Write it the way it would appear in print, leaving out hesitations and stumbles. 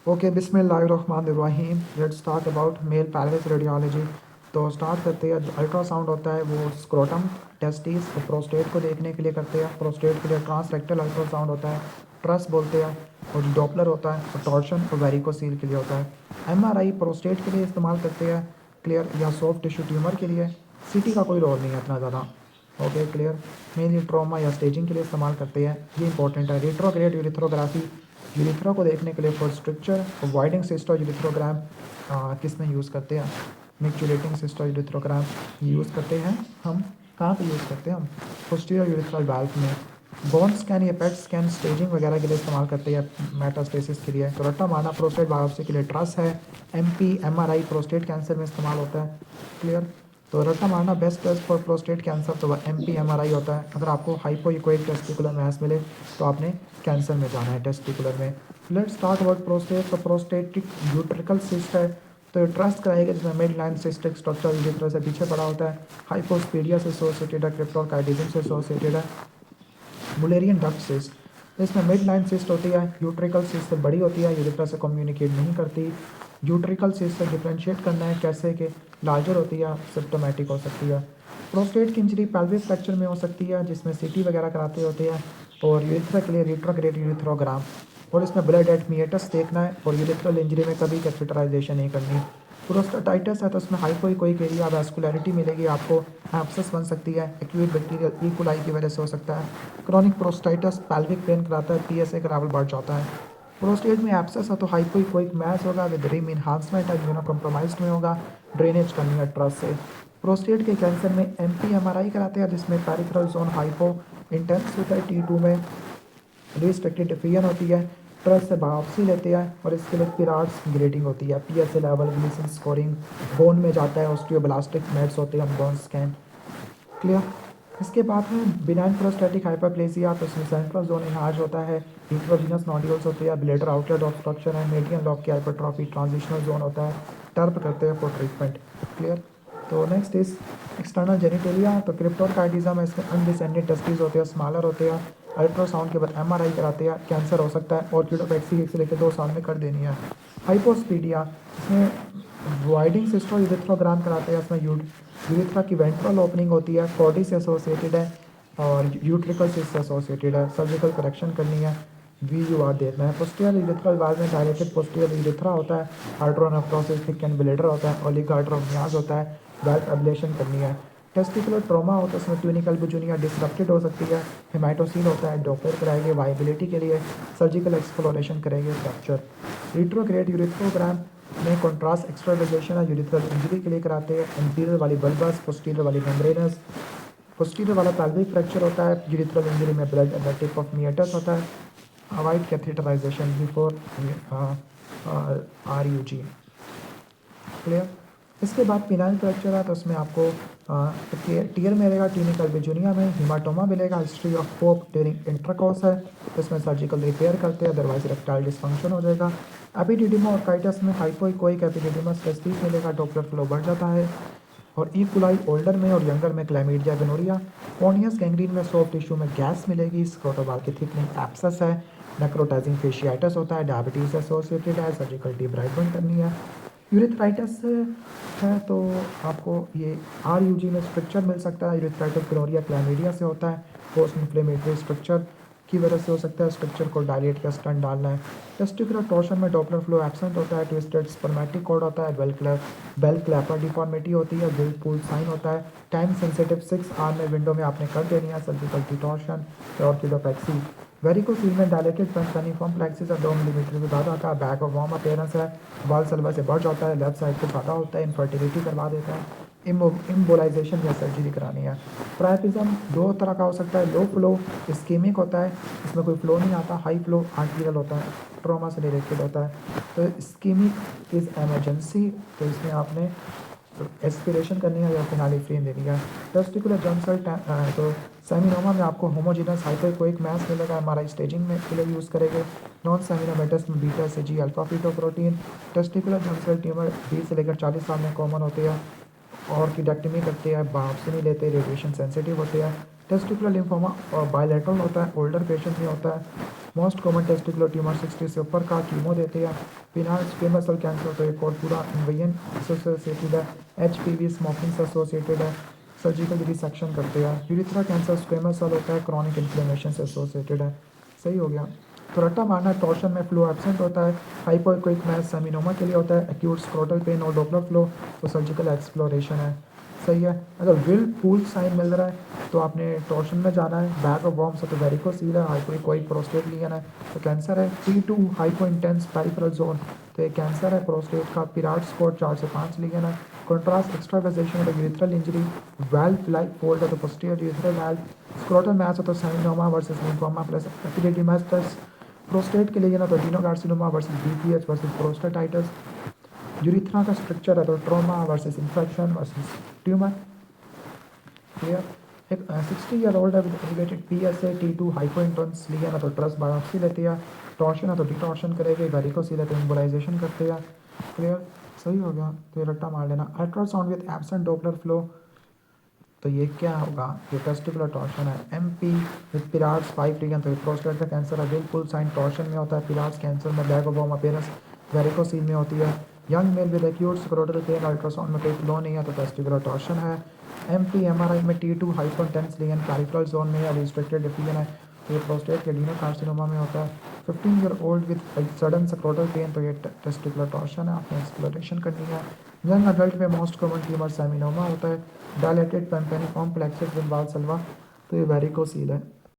Okay, बिस्मिल्लाहिर्रहमानिर्रहीम। Let's talk about male pelvis radiology. तो start करते हैं। जो अल्ट्रासाउंड होता है वो स्क्रोटम, टेस्टिस और प्रोस्टेट को देखने के लिए करते हैं। प्रोस्टेट के लिए ट्रांसरेक्टल अल्ट्रासाउंड होता है, ट्रस बोलते हैं। और जो डॉपलर होता है वो टॉर्शन और वेरिकोसील के लिए होता है। एमआरआई प्रोस्टेट के लिए इस्तेमाल करते हैं, क्लियर, या सॉफ्ट टिश्यू ट्यूमर के लिए। सीटी का कोई रोल नहीं है इतना ज़्यादा। Okay, clear. मेनली ट्रॉमा या स्टेजिंग के लिए इस्तेमाल करते हैं, ये इंपॉर्टेंट है। रेट्रोग्रेड यूरिथ्रोग्राफी, यूरिथ्रा को देखने के लिए फॉर स्ट्रक्चर। वाइडिंग सिस्टो यूरिथ्रोग्राम किस में यूज़ करते हैं? मिक्चुलेटिंग सिस्टो यूरिथ्रोग्राम यूज़ करते हैं हम। कहाँ पे यूज़ करते हैं हम? पोस्टीरियर यूरिथ्रल वाल्व में। बोन स्कैन या पेट स्कैन स्टेजिंग वगैरह के लिए इस्तेमाल करते हैं, मेटास्टेसिस के लिए। तो रट्टा मारना प्रोस्टेट बायोप्सी के लिए ट्रस है। एमपी एमआरआई प्रोस्टेट कैंसर में इस्तेमाल होता है, क्लियर। तो रट्टा मारना best test for prostate cancer तो वह एमपी एमआरआई होता है। अगर आपको हाइपोइकोइक टेस्टिकुलर मैस मिले तो आपने कैंसर में जाना है, टेस्टिकुलर में। Let's talk about prostate. तो प्रोस्टेटिक यूट्रिकल सिस्ट है, तो ट्रस्ट कराएगा जिसमें mid line cystic structure urethra से पीछे पड़ा होता है। हाइपोस्पीडिया से एसोसिएटेड है, क्रिप्टोकार्डिज्म से एसोसिएटेड है। मुलेरियन डक्ट सिस्ट, इसमें मिड लाइन सिस्ट होती है, यूट्रिकल सिस्ट से बड़ी होती है, यूरिथ्रा से कम्युनिकेट नहीं करती। यूट्रिकल सिस्ट से डिफ्रेंशिएट करना है कैसे कि लार्जर होती है, सिम्टोमेटिक हो सकती है। प्रोस्टेट की इंजरी पेल्विक फ्रैक्चर में हो सकती है, जिसमें सीटी वगैरह कराते होते हैं। और यूरिथ्रा के लिए रेट्रोग्रेड यूरिथ्रोग्राम, और इसमें ब्लड एट मिएटस देखना है। और यूरिथ्रल इंजरी में कभी कैथेटराइजेशन नहीं करनी। प्रोस्टेटाइटिस है तो उसमें हाइपोइकोइक एरिया वैस्कुलरिटी मिलेगी आपको, एब्सेस बन सकती है, एक्यूट बैक्टीरियल ई कोलाई की वजह से हो सकता है। क्रॉनिक प्रोस्टाइटिस पैल्विक पेन कराता है, पीएसए का लेवल बढ़ जाता है। प्रोस्टेट में एब्सेस है तो हाइपोइकोइक मैस होगा विद रिम इन्हांसमेंट है, इम्यूनो कॉम्प्रोमाइज्ड में होगा, ड्रेनेज करनी है ट्रस से। प्रोस्टेट के कैंसर में एमपी एमआरआई कराते हैं, जिसमें पेरिफेरल जोन हाइपो इंटेंस होता है, टी2 में रिस्ट्रिक्टेड डिफिजन होती है। ट्रस्ट से बायोप्सी लेते हैं और इसके लिए पिराट्स ग्रेडिंग होती है, PSA level, Gleason scoring. Bone में जाता है, ऑस्टियोब्लास्टिक मेट्स होते हैं, बोन स्कैन, क्लियर। इसके बाद है बिनाइन प्रोस्टैटिक हाइपरप्लेसिया, तो इसमें सेंट्रल जोन इनहार्ज होता है, इंट्रोजीनस नोड्यूल्स होते हैं, ब्लेडर आउटलेट ऑब्स्ट्रक्शन है, मेडियन लॉब की हाइपरट्रॉफी, ट्रांजिशनल जोन होता है, टर्प करते हैं फॉर ट्रीटमेंट, क्लियर। तो नेक्स्ट इज एक्सटर्नल जेनिटेलिया, तो क्रिप्टोकार्डिज्म है, इसमें अनडिसेंडेड टेस्टिस होते हैं, स्मॉलर होते हैं। अल्ट्रासाउंड के बाद एमआरआई कराते हैं, कैंसर हो सकता है, और क्यूडोपैक्सी 1 से लेकर 2 साल में कर देनी है। हाइपोस्पीडिया, इसमें वाइडिंग सिस्टो यूरिथ्रोग्राम कराते हैं, इसमें यूरिथ्रा की वेंट्रल ओपनिंग होती है, कॉडी से एसोसिएटेड है, और यूट्रिकल से एसोसिएटेड है, सर्जिकल करेक्शन करनी है, VUR देखना है। पोस्टीरियर यूरिथ्रल वाल्व में डायरेक्टेड पोस्टीरियर यूरिथ्रा होता है, हाइड्रोनेफ्रोसिस थिक एंड ब्लेडर होता है, ओलिगोहाइड्रोमियाज होता है, वेल्थ एब्लेशन करनी है। टेस्टिकुलर ट्रॉमा होता है, उसमें ट्यूनिकल बुजुनिया डिसरप्टेड हो सकती है, हेमाटोसील होता है, डॉपलर कराएंगे वाइबिलिटी के लिए, सर्जिकल एक्सप्लोरेशन करेंगे फ्रैक्चर। रिट्रोग्रेड यूरिथ्रोग्राम में कॉन्ट्रास्ट एक्स्ट्रावेजेशन है, यूरिथ्रल इंजरी के लिए कराते हैं, इंटीरियर वाली बल्बस, पोस्टीरियर वाली मेम्ब्रेनस। पोस्टीरियर वाला पेल्विक फ्रैक्चर होता है, यूरिथ्रल इंजरी में blood at the tip of meatus होता है। Avoid catheterisation before RUG, clear. इसके बाद पिनाइल फ्रैक्चर है, तो उसमें आपको टीयर मिलेगा, ट्यूनिकल बिजुनिया में हीमाटोमा मिलेगा, history of pope during intercourse है, तो इसमें सर्जिकल रिपेयर करते हैं, अदरवाइज रेक्टाइल डिस्फंक्शन हो जाएगा। एपिडिडिमा और काइटस में हाइपोइकोइक एपिडिडिमस टेस्टिस मिलेगा, डॉपलर फ्लो बढ़ जाता है। और ई कुलाई ओल्डर में और यंगर में क्लैमिडिया गोनोरिया। कॉर्नियस गैंग्रीन में सॉफ्ट टिश्यू में गैस मिलेगी, स्क्रोटोबाल की थिकनिंग एब्सेस है, नेक्रोटाइजिंग फेशियाइटिस होता है, डायबिटीज एसोसिएटेड है, सर्जिकल डिब्राइडमेंट करनी है। यूरिथ्राइटिस है तो आपको ये RUG में स्ट्रक्चर मिल सकता है, यूरिथ्राइटिस गोनोरिया क्लैमिडिया से होता है, पोस्ट इन्फ्लेमेटरी स्ट्रक्चर की वजह से हो सकता है, स्ट्रक्चर को डायलेट या स्टंट डालना है। टेस्टिकुलर टॉर्शन में डॉपलर फ्लो एब्सेंट होता है, ट्विस्टेड स्पर्मेटिक कॉर्ड होता है, बेल क्लैपर डिफॉर्मिटी होती है, गिल्ड पूल साइन होता है, टाइम सेंसिटिव 6 आर में विंडो में आपने कर देनी है, सर्जिकल डिटॉर्शन और क्यूडोपैक्सी। वेरिकोसील में डायलेटेड पेनिफॉर्म प्लेक्सिस 2 मिलीमीटर से ज़्यादा आता है, बैक ऑफ वार्म अपेयरेंस है, बाल सलवा से बढ़ जाता है, लेफ्ट साइड पे ज़्यादा होता है, इनफर्टिलिटी करवा देता है, इम्बोलाइजेशन या सर्जरी करानी है। प्राइपिज्म 2 तरह का हो सकता है, लो फ्लो इस्कीमिक होता है, इसमें कोई फ्लो नहीं आता, हाई फ्लो आर्टीरियल होता है, ट्रॉमा से रिलेटेड होता है। तो इस्कीमिक इज़ एमरजेंसी, तो इसमें आपने एस्पिरेशन करनी है या फिनालिफ्रीन देनी है। टेस्टिकुलर जर्म सेल तो सेमिनोमा में आपको होमोजीनस हाइपोइकोइक मैस मिलेगा, एमआरआई स्टेजिंग में के लिए यूज़ करेंगे। नॉन सेमिनोमेटस में बीटा से जी alpha fetoprotein. Testicular germ cell tumour 20 से लेकर 40 साल में कॉमन होते हैं, और किडेक्टमी करते हैं, बायोप्सी नहीं लेते, रेडिएशन सेंसिटिव होते हैं। टेस्टिकुलर लिम्फोमा और बायलैटरल होता है, ओल्डर पेशेंट में होता है। मोस्ट कॉमन टेस्टिकुलर ट्यूमर 60 से ऊपर का कीमो देते हैं। पिनाल स्क्वेमस सेल कैंसर तो एक और पूरा इन्वेजन एसोसिएटेड है। HPV स्मोकिंग से एसोसिएटेड है, सर्जिकल रिसेक्शन करते हैं। यूरिथ्रा कैंसर स्क्वेमस सेल होता है, क्रॉनिक इन्फ्लेमेशन से एसोसिएटेड है। सही हो गया। तो रट्टा मारना टॉर्शन में फ्लो एब्सेंट होता है, हाइपोइक्विक मैस सेमिनोमा के लिए होता है, एक्यूट स्क्रोटल पेन और डॉपलर फ्लो तो सर्जिकल एक्सप्लोरेशन है। सही है। अगर विल पूल साइन मिल रहा है तो आपने टॉर्शन में जाना है। बैक ऑफ वॉर्म्स है तो वेरिकोसील है, हाइपोइक्विक प्रोस्टेट लीजन है तो कैंसर है। T2 hypo intense peripheral zone तो ये कैंसर है प्रोस्टेट का। पिराट स्कोर 4 से 5 लीजन है। कॉन्ट्रास्ट एक्स्ट्रावेजेशन है तो urethral injury. Valve like fold है तो posterior urethral valve. Scrotal mass है तो seminoma versus lymphoma plus epididymitis. Prostate के लिए ना तो adenocarcinoma versus BPH versus prostatitis. Urethra का स्ट्रक्चर है तो trauma versus infection versus tumour. Clear. एक 60 ईयर ओल्ड है with elevated PSA T2 hypointense लिया ना तो ट्रस्ट बायोप्सी लेती है। टॉर्शन है तो डिटॉर्शन करेगी, वेरिकोसील है तो एम्बोलाइजेशन करते हैं। क्लियर। सही हो गया। तो ये रट्टा मार लेना। Ultrasound with absent Doppler flow तो ये क्या होगा, ये टेस्टिकुलर टॉर्शन है। MP विद पिरार्ड्स 5 रीजन तो ये प्रोस्टेट का कैंसर है। बिल्कुल साइन टॉर्शन में होता है। पिरार्ड्स कैंसर में bag of worm appearance varicocele में होती है। Young male with acute scrotal pain, ultrasound में कोई फ्लो नहीं है तो टेस्टिकुलर टॉर्शन है। MP MRI में T2 hypotenuse legion peripheral zone में या रिस्ट्रिक्टेड डिफिजन है तो ये प्रोस्टेट के एडिनोकार्सिनोमा में होता है। 15 year old with sudden scrotal pain तो ये टेस्टिकुलर टॉर्शन है, आपने एक्सप्लोरेशन करनी है। यंग अडल्ट में मोस्ट कॉमन ट्यूमर सेमिनोमा होता है। डायलेटेड पेम्पेनिफॉर्म प्लेक्सेट विद वाल्सल्वा तो ये वेरिकोसील है।